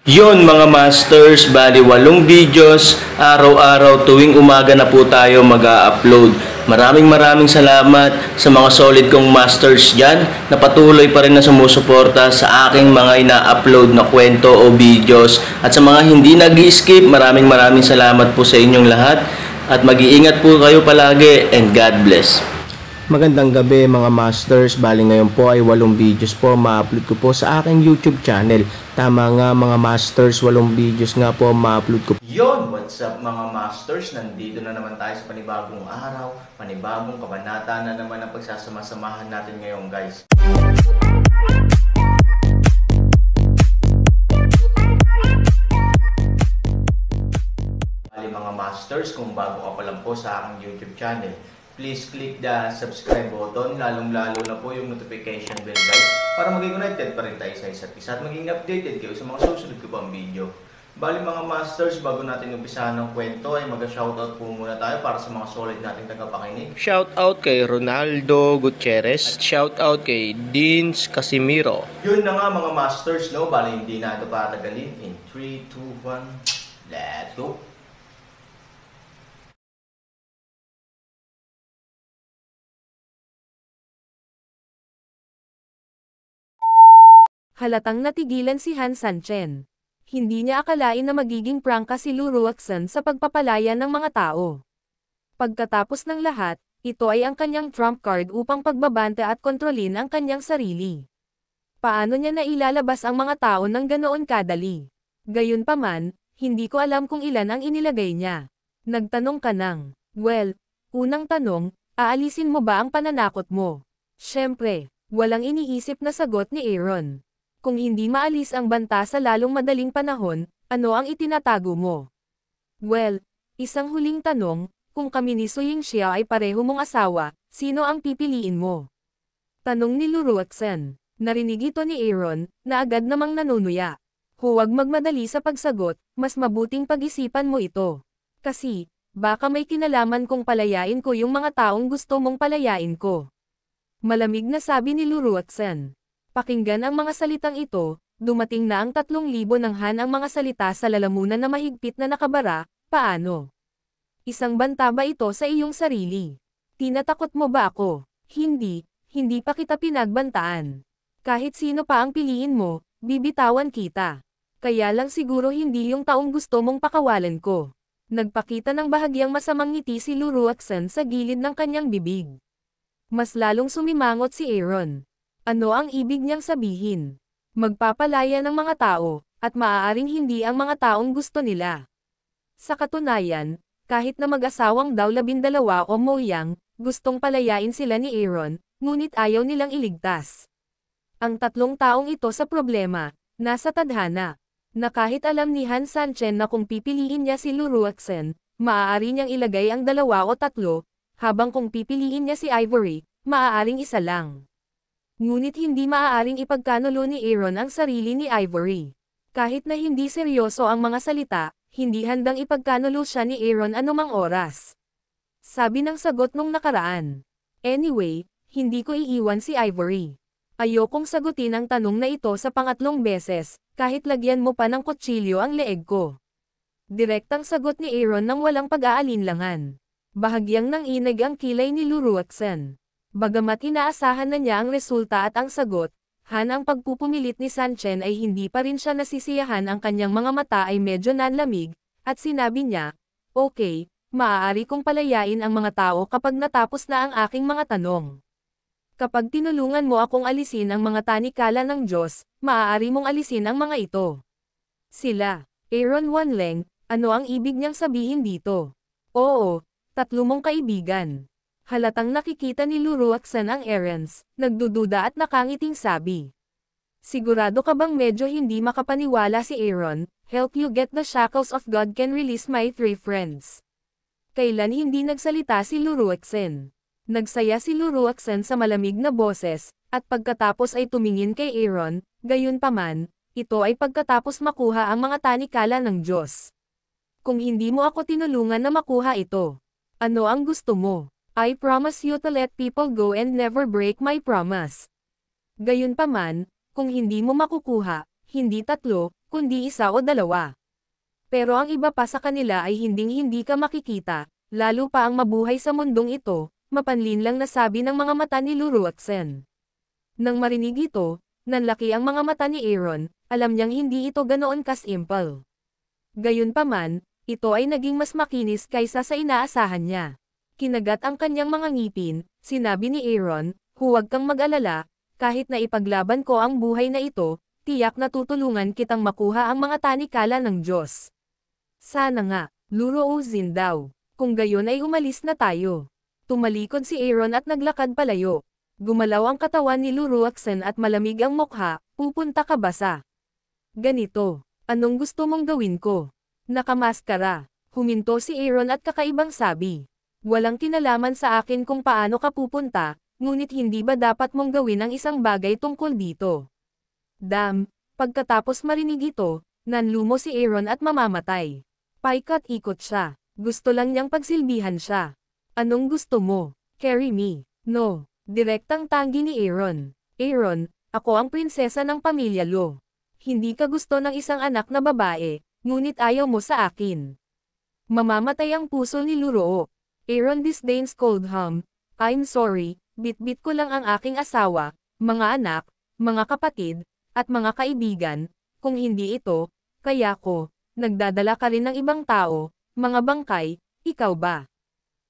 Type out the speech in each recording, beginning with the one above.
Yon mga masters, bali 8 videos, araw-araw tuwing umaga na po tayo mag-a-upload. Maraming salamat sa mga solid kong masters dyan na patuloy pa rin na sumusuporta sa aking mga ina-upload na kwento o videos. At sa mga hindi nag-skip, maraming salamat po sa inyong lahat. At mag-iingat po kayo palagi and God bless. Magandang gabi mga masters, bali ngayon po ay 8 videos po ma-upload ko po sa aking YouTube channel. Tama nga mga masters, 8 videos nga po ma-upload ko. Yon, what's up mga masters? Nandito na naman tayo sa panibagong araw, panibagong kabanata na naman ang pagsasama-samahan natin ngayon guys. Bali mga masters, kung bago ka pa lang po sa aking YouTube channel, please click the subscribe button, lalong-lalo na po yung notification bell guys, para maging connected pa rin tayo sa isa't isa at maging updated kayo sa mga susunod ko pang video. Bali mga masters, bago natin umpisahan ng kwento ay mag-shoutout po muna tayo para sa mga solid nating tagapakinig. Shoutout kay Ronaldo Gutierrez, shoutout kay Deans Casimiro. Yun na nga mga masters, no? Bali hindi na ito patagalin. In 3, 2, 1, let's go! Halatang natigilan si Han Sanchen. Hindi niya akalain na magiging prangka si Lu Ruoxin sa pagpapalaya ng mga tao. Pagkatapos ng lahat, ito ay ang kanyang trump card upang pagbabanta at kontrolin ang kanyang sarili. Paano niya nailalabas ang mga tao ng ganoon kadali? Gayunpaman, hindi ko alam kung ilan ang inilagay niya. Nagtanong ka ng, well, unang tanong, aalisin mo ba ang pananakot mo? Siyempre, walang iniisip na sagot ni Aaron. Kung hindi maalis ang banta sa lalong madaling panahon, ano ang itinatago mo? Well, isang huling tanong, kung kami ni Su Yingxia ay pareho mong asawa, sino ang pipiliin mo? Tanong ni Lu Ruoxin. Narinig ito ni Aaron, na agad namang nanunuya. Huwag magmadali sa pagsagot, mas mabuting pag-isipan mo ito. Kasi, baka may kinalaman kung palayain ko yung mga taong gusto mong palayain ko. Malamig na sabi ni Lu Ruoxin. Pakinggan ang mga salitang ito, dumating na ang 3,000 ng Han ang mga salita sa lalamunan na mahigpit na nakabara, paano? Isang banta ba ito sa iyong sarili? Tinatakot mo ba ako? Hindi pa kita pinagbantaan. Kahit sino pa ang piliin mo, bibitawan kita. Kaya lang siguro hindi yung taong gusto mong pakawalan ko. Nagpakita ng bahagyang masamang ngiti si Lu Ruoxin sa gilid ng kanyang bibig. Mas lalong sumimangot si Aaron. Ano ang ibig niyang sabihin? Magpapalaya ng mga tao, at maaaring hindi ang mga taong gusto nila. Sa katunayan, kahit na mag-asawang daw 12 o Moyang, gustong palayain sila ni Aaron, ngunit ayaw nilang iligtas. Ang 3 taong ito sa problema, nasa tadhana, na kahit alam ni Han Sanchen na kung pipiliin niya si Lu Ruoxin, maaari niyang ilagay ang 2 o 3, habang kung pipiliin niya si Ivory, maaaring isa lang. Ngunit hindi maaaring ipagkanulo ni Aaron ang sarili ni Ivory. Kahit na hindi seryoso ang mga salita, hindi handang ipagkanulo siya ni Aaron anumang oras. Sabi ng sagot nung nakaraan. Anyway, hindi ko iiwan si Ivory. Ayokong sagutin ang tanong na ito sa pangatlong beses, kahit lagyan mo pa ng kutsilyo ang leeg ko. Direktang sagot ni Aaron nang walang pag-aalinlangan. Bahagyang nanginig ang kilay ni Lu Ruoxin. Bagamat inaasahan na niya ang resulta at ang sagot, Han ang pagpupumilit ni Sanchen ay hindi pa rin siya nasisiyahan, ang kanyang mga mata ay medyo nanlamig, at sinabi niya, okay, maaari kong palayain ang mga tao kapag natapos na ang aking mga tanong. Kapag tinulungan mo akong alisin ang mga tanikala ng Diyos, maaari mong alisin ang mga ito. Sila, Aaron Wanleng, ano ang ibig niyang sabihin dito? Oo, 3 mong kaibigan. Halatang nakikita ni Lu Ruoxin ang errands, nagdududa at nakangiting sabi. Sigurado ka bang medyo hindi makapaniwala si Aaron? Help you get the shackles of God can release my 3 friends. Kailan hindi nagsalita si Lu Ruoxin? Nagsaya si Lu Ruoxin sa malamig na boses, at pagkatapos ay tumingin kay Aaron, gayunpaman, ito ay pagkatapos makuha ang mga tanikala ng Diyos. Kung hindi mo ako tinulungan na makuha ito, ano ang gusto mo? I promise you to let people go and never break my promise. Gayunpaman, kung hindi mo makukuha, hindi 3, kundi isa o dalawa. Pero ang iba pa sa kanila ay hinding-hindi ka makikita, lalo pa ang mabuhay sa mundong ito, mapanlin lang na sabi ng mga mata ni Luruaksen. Nang marinig ito, nanlaki ang mga mata ni Aaron, alam niyang hindi ito ganoon kasimple. Gayunpaman, ito ay naging mas makinis kaysa sa inaasahan niya. Kinagat ang kanyang mga ngipin, sinabi ni Aaron, huwag kang mag-alala, kahit na ipaglaban ko ang buhay na ito, tiyak na tutulungan kitang makuha ang mga tanikala ng Diyos. Sana nga, Luruosin daw. Kung gayon ay umalis na tayo. Tumalikod si Aaron at naglakad palayo. Gumalaw ang katawan ni Luruaksen at malamig ang mukha, pupunta ka ba sa ganito? Anong gusto mong gawin ko? Nakamaskara. Huminto si Aaron at kakaibang sabi. Walang kinalaman sa akin kung paano ka pupunta, ngunit hindi ba dapat mong gawin ang isang bagay tungkol dito? Pagkatapos marinig ito, nanlumo si Aaron at mamamatay. Paikat-ikot siya. Gusto lang niyang pagsilbihan siya. Anong gusto mo? Carry me. No. Direktang tanggi ni Aaron. Aaron, ako ang prinsesa ng pamilya Lo. Hindi ka gusto ng isang anak na babae, ngunit ayaw mo sa akin. Mamamatay ang puso ni Luruo. Aaron disdains cold hum. I'm sorry, bit-bit ko lang ang aking asawa, mga anak, mga kapatid, at mga kaibigan. Kung hindi ito, kaya ko, nagdadala ka rin ng ibang tao, mga bangkay, ikaw ba?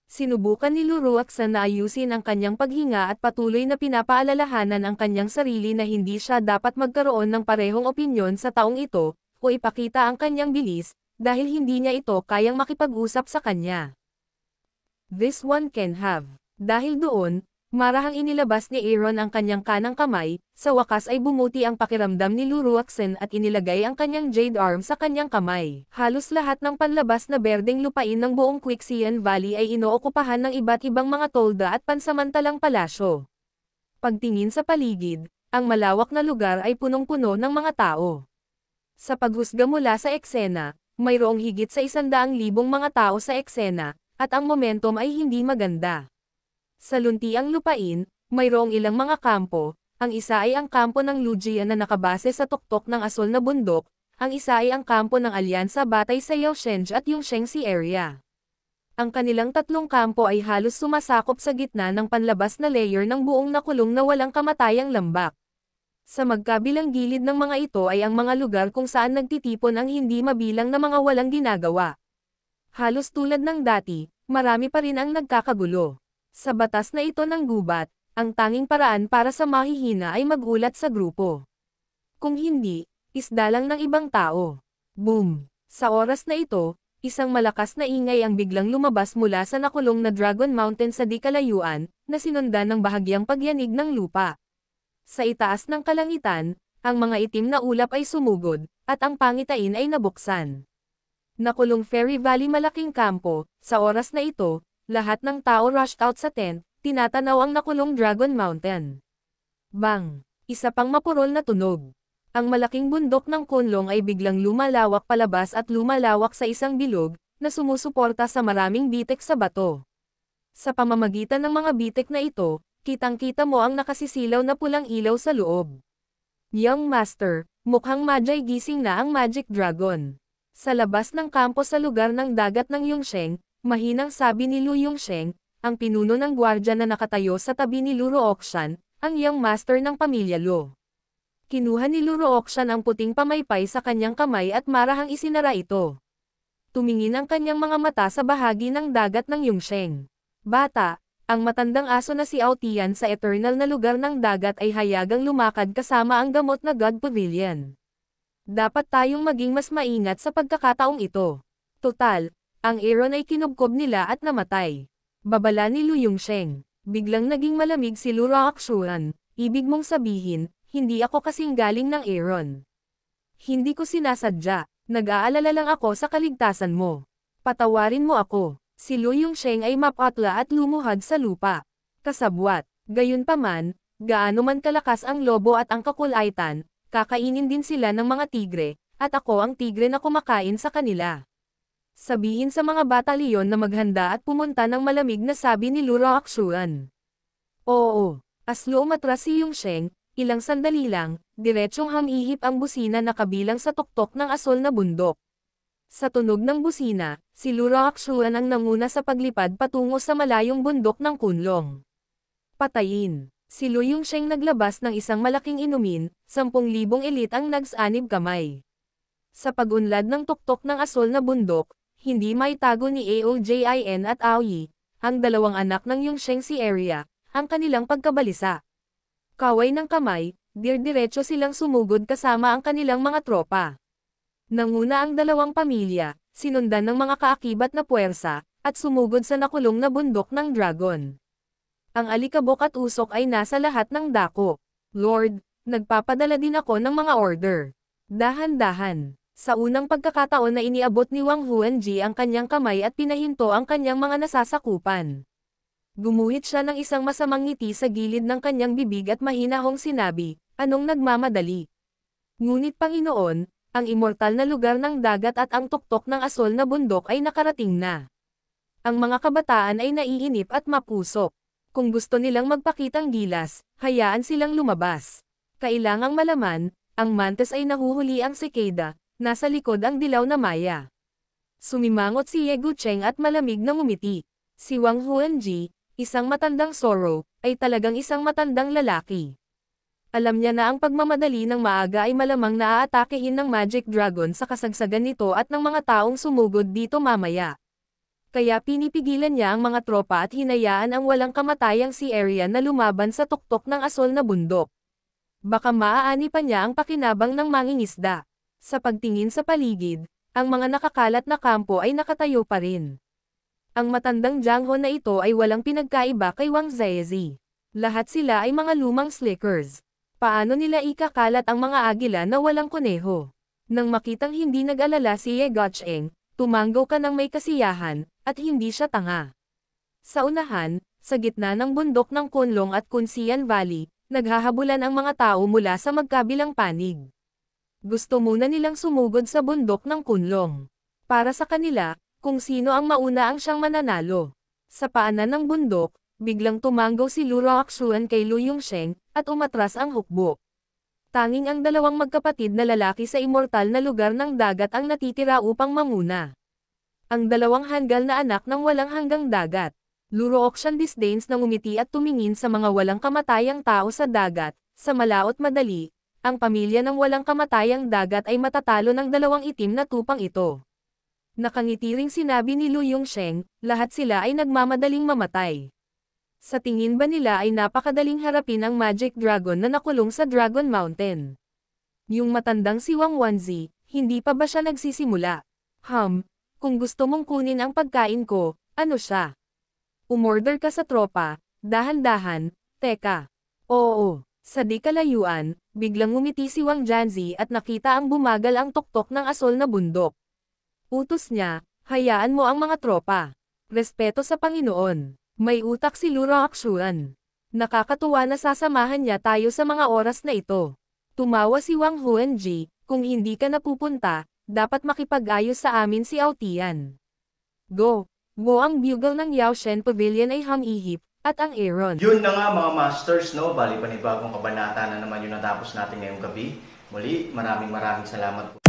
Sinubukan ni Luruaksen na ayusin ang kanyang paghinga at patuloy na pinapaalalahanan ang kanyang sarili na hindi siya dapat magkaroon ng parehong opinyon sa taong ito, o ipakita ang kanyang bilis, dahil hindi niya ito kayang makipag-usap sa kanya. This one can have. Dahil doon, marahang inilabas ni Aaron ang kanyang kanang kamay, sa wakas ay bumuti ang pakiramdam ni Luruaksen at inilagay ang kanyang jade arm sa kanyang kamay. Halos lahat ng panlabas na berdeng lupain ng buong Quixian Valley ay inookupahan ng iba't ibang mga tolda at pansamantalang palasyo. Pagtingin sa paligid, ang malawak na lugar ay punong-puno ng mga tao. Sa paghusga mula sa eksena, mayroong higit sa 100,000 mga tao sa eksena, at ang momentum ay hindi maganda. Sa luntiang lupain, mayroong ilang mga kampo, ang isa ay ang kampo ng Lujian na nakabase sa tuktok ng asol na bundok, ang isa ay ang kampo ng alyansa batay sa Yaosheng at Yongsheng Sea area. Ang kanilang tatlong kampo ay halos sumasakop sa gitna ng panlabas na layer ng buong nakulong na walang kamatayang lambak. Sa magkabilang gilid ng mga ito ay ang mga lugar kung saan nagtitipon ang hindi mabilang na mga walang ginagawa. Halos tulad ng dati, marami pa rin ang nagkakagulo. Sa batas na ito ng gubat, ang tanging paraan para sa mahihina ay magulat sa grupo. Kung hindi, isda lang ng ibang tao. Boom! Sa oras na ito, isang malakas na ingay ang biglang lumabas mula sa nakulong na Dragon Mountain sa di kalayuan, na sinundan ng bahagyang pagyanig ng lupa. Sa itaas ng kalangitan, ang mga itim na ulap ay sumugod, at ang pangitain ay nabuksan. Nakulong Fairy Valley malaking kampo, sa oras na ito, lahat ng tao rushed out sa tent, tinatanaw ang nakulong Dragon Mountain. Bang! Isa pang mapurol na tunog. Ang malaking bundok ng Kunlong ay biglang lumalawak palabas at lumalawak sa isang bilog, na sumusuporta sa maraming bitek sa bato. Sa pamamagitan ng mga bitek na ito, kitang-kita mo ang nakasisilaw na pulang ilaw sa loob. Young Master, mukhang Magi gising na ang Magic Dragon. Sa labas ng kampo sa lugar ng dagat ng Yongsheng, mahinang sabi ni Lu Yongsheng, ang pinuno ng gwardya na nakatayo sa tabi ni Luruokshan, ang Young Master ng pamilya Lu. Kinuha ni Luruokshan ang puting pamaypay sa kanyang kamay at marahang isinara ito. Tumingin ang kanyang mga mata sa bahagi ng dagat ng Yongsheng. Bata, ang matandang aso na si Aotian sa eternal na lugar ng dagat ay hayagang lumakad kasama ang gamot na God Pavilion. Dapat tayong maging mas maingat sa pagkakataong ito. Total, ang Aaron ay kinubkob nila at namatay. Babala ni Lu Yongsheng. Biglang naging malamig si Luruokshan. Ibig mong sabihin, hindi ako kasing galing ng Aaron. Hindi ko sinasadya. Nag-aalala lang ako sa kaligtasan mo. Patawarin mo ako. Si Lu Yongsheng ay mapatla at lumuhad sa lupa. Kasabwat. Gayunpaman, gaano man kalakas ang lobo at ang kakulaitan, kakainin din sila ng mga tigre, at ako ang tigre na kumakain sa kanila. Sabihin sa mga batalyon na maghanda at pumunta ng malamig na sabi ni Luruokshan. Oo, aslo umatras si Yongsheng, ilang sandali lang, diretsong hamihip ang busina na kabilang sa tuktok ng asol na bundok. Sa tunog ng busina, si Luroakshuan ang nanguna sa paglipad patungo sa malayong bundok ng Kunlong. Patayin. Si Lu Yongsheng naglabas ng isang malaking inumin, 10,000 elit ang nagsanib kamay. Sa pagunlad ng tuktok ng asol na bundok, hindi maitago ni Aojin at Aoyi, ang dalawang anak ng Yongsheng si Area, ang kanilang pagkabalisa. Kaway ng kamay, dir-diretso silang sumugod kasama ang kanilang mga tropa. Nanguna ang dalawang pamilya, sinundan ng mga kaakibat na puwersa, at sumugod sa nakulong na bundok ng dragon. Ang alikabok at usok ay nasa lahat ng dako. Lord, nagpapadala din ako ng mga order. Dahan-dahan. Sa unang pagkakataon na iniabot ni Wang Huanji ang kanyang kamay at pinahinto ang kanyang mga nasasakupan. Gumuhit siya ng isang masamang ngiti sa gilid ng kanyang bibig at mahinahong sinabi, "Anong nagmamadali?" Ngunit Panginoon, ang immortal na lugar ng dagat at ang tuktok ng asol na bundok ay nakarating na. Ang mga kabataan ay naiinip at mapusok. Kung gusto nilang magpakitang gilas, hayaan silang lumabas. Kailangang malaman, ang mantis ay nahuhuli ang sikada, nasa likod ang dilaw na maya. Sumimangot si Ye Gucheng at malamig na ngumiti. Si Wang Huanji, isang matandang Zoro, ay talagang isang matandang lalaki. Alam niya na ang pagmamadali ng maaga ay malamang naaatakehin ng Magic Dragon sa kasagsagan nito at ng mga taong sumugod dito mamaya. Kaya pinipigilan niya ang mga tropa at hinayaan ang walang kamatayang si Area na lumaban sa tuktok ng asol na bundok. Baka maaani pa niya ang pakinabang ng mangingisda. Sa pagtingin sa paligid, ang mga nakakalat na kampo ay nakatayo pa rin. Ang matandang Jiangho na ito ay walang pinagkaiba kay Wang Zezi. Lahat sila ay mga lumang slickers. Paano nila ikakalat ang mga agila na walang kuneho? Nang makitang hindi nag-alala si Ye Gucheng, tumanggo ka ng may kasiyahan, at hindi siya tanga. Sa unahan, sa gitna ng bundok ng Kunlong at Kunsian Valley, naghahabulan ang mga tao mula sa magkabilang panig. Gusto muna nilang sumugod sa bundok ng Kunlong. Para sa kanila, kung sino ang mauna ang siyang mananalo. Sa paanan ng bundok, biglang tumanggo si Luroakshuan kay Lu Yongsheng, at umatras ang hukbo. Tanging ang dalawang magkapatid na lalaki sa immortal na lugar ng dagat ang natitira upang manguna. Ang dalawang hanggal na anak ng walang hanggang dagat. Luroakshan disdains na ngumiti at tumingin sa mga walang kamatayang tao sa dagat, sa malaot madali, ang pamilya ng walang kamatayang dagat ay matatalo ng dalawang itim na tupang ito. Nakangiti ring sinabi ni Lu Yongsheng, lahat sila ay nagmamadaling mamatay. Sa tingin ba nila ay napakadaling harapin ang Magic Dragon na nakulong sa Dragon Mountain? Yung matandang si Wang Wanzi, hindi pa ba siya nagsisimula? Kung gusto mong kunin ang pagkain ko, ano siya? Umorder ka sa tropa, dahan-dahan, teka. Oo, sa di kalayuan, biglang ngumiti si Wang Janzi at nakita ang bumagal ang tuktok ng asol na bundok. Utos niya, hayaan mo ang mga tropa. Respeto sa Panginoon. May utak si Luroakshuan. Nakakatuwa na sasamahan niya tayo sa mga oras na ito. Tumawa si Wang Huanji, kung hindi ka napupunta, dapat makipag-ayos sa amin si Aotian. Go! Go ang bugle ng Yaoshen Pavilion ay hamihip, at ang Aaron. Yun na nga mga masters, no? Bali panibagong kabanata na naman yung natapos natin ngayong gabi. Muli, maraming salamat po.